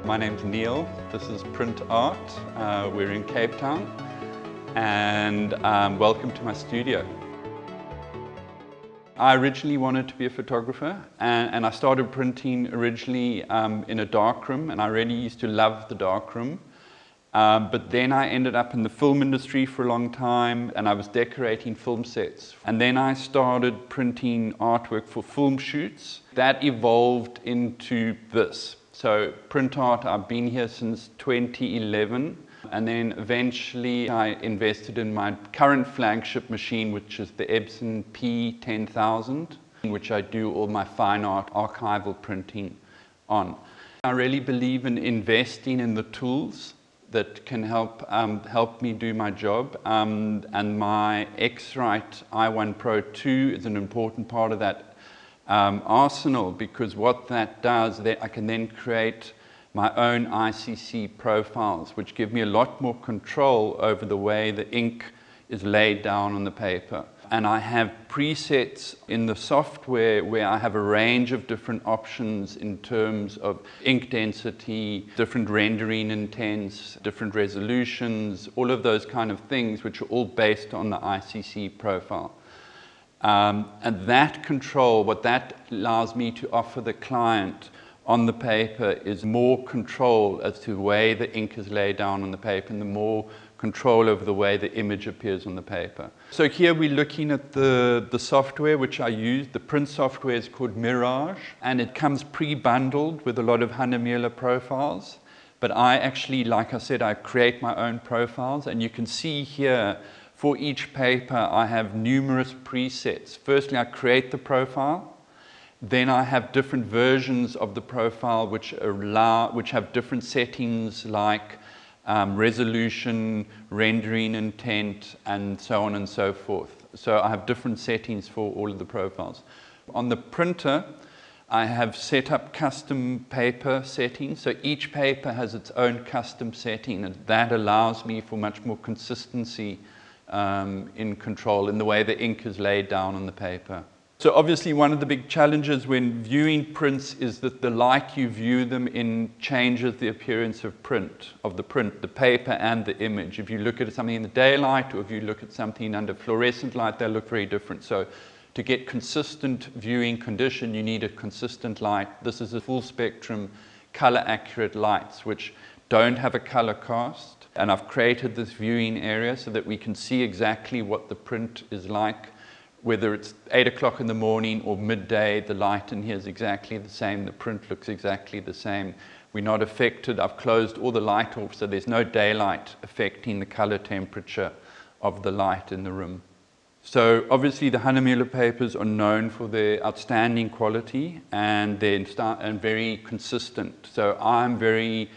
My name's Neil. This is Print Art. We're in Cape Town, and welcome to my studio. I originally wanted to be a photographer, and I started printing originally in a darkroom, and I really used to love the darkroom. But then I ended up in the film industry for a long time, and I was decorating film sets. And then I started printing artwork for film shoots. That evolved into this. So print art, I've been here since 2011. And then eventually I invested in my current flagship machine, which is the Epson P10000, which I do all my fine art archival printing on. I really believe in investing in the tools that can help me do my job, and my X-Rite i1 Pro 2 is an important part of that arsenal, because what that does, I can then create my own ICC profiles, which give me a lot more control over the way the ink is laid down on the paper. And I have presets in the software where I have a range of different options in terms of ink density, different rendering intents, different resolutions, all of those kind of things, which are all based on the ICC profile. And that control, what that allows me to offer the client on the paper, is more control as to the way the ink is laid down on the paper, and the more control over the way the image appears on the paper. So here we're looking at the software which I use. The print software is called Mirage, and it comes pre-bundled with a lot of Hahnemeuhle profiles. But I actually, like I said, I create my own profiles, and you can see here for each paper I have numerous presets. Firstly, I create the profile. Then I have different versions of the profile which have different settings like resolution, rendering intent, and so on and so forth. So I have different settings for all of the profiles. On the printer, I have set up custom paper settings. So each paper has its own custom setting, and that allows me for much more consistency in control in the way the ink is laid down on the paper. So obviously one of the big challenges when viewing prints is that the light you view them in changes the appearance of the print, the paper and the image. If you look at something in the daylight, or if you look at something under fluorescent light, they look very different. So to get consistent viewing condition, you need a consistent light. This is a full spectrum color accurate lights which don't have a color cast. And I've created this viewing area so that we can see exactly what the print is like. Whether it's 8 o'clock in the morning or midday, the light in here is exactly the same, the print looks exactly the same. We're not affected. I've closed all the light off, so there's no daylight affecting the color temperature of the light in the room. So obviously the Hahnemeuhle papers are known for their outstanding quality, and they're very consistent. So I'm very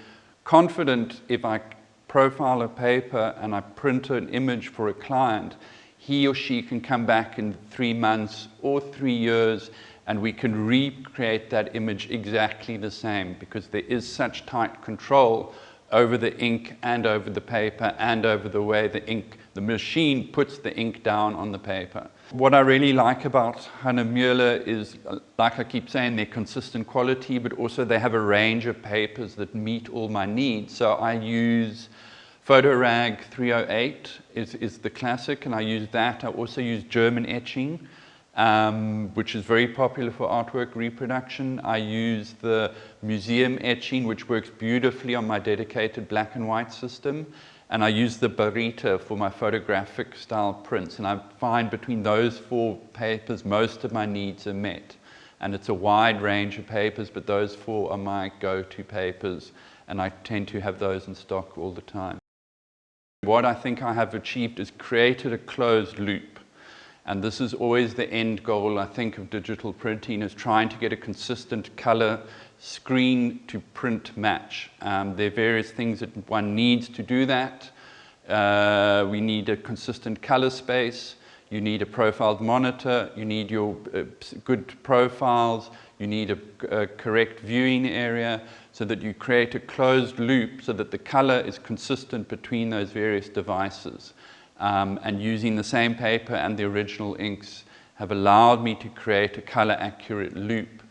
confident if I profile a paper and I print an image for a client, he or she can come back in 3 months or 3 years, and we can recreate that image exactly the same, because there is such tight control over the ink and over the paper and over the way the machine puts the ink down on the paper. What I really like about Hahnemeuhle is, like I keep saying, their consistent quality, but also they have a range of papers that meet all my needs. So I use PhotoRag 308 is the classic, and I use that. I also use German etching, which is very popular for artwork reproduction. I use the museum etching, which works beautifully on my dedicated black and white system. And I use the Barita for my photographic style prints. And I find between those 4 papers, most of my needs are met. And it's a wide range of papers, but those 4 are my go-to papers. And I tend to have those in stock all the time. What I think I have achieved is created a closed loop. And this is always the end goal, I think, of digital printing, is trying to get a consistent color screen to print match. There are various things that one needs to do that. We need a consistent color space. You need a profiled monitor. You need your good profiles. You need a correct viewing area, so that you create a closed loop so that the color is consistent between those various devices. And using the same paper and the original inks have allowed me to create a color accurate loop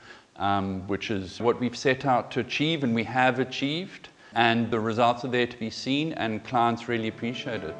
which is what we've set out to achieve, and we have achieved. And the results are there to be seen, and clients really appreciate it.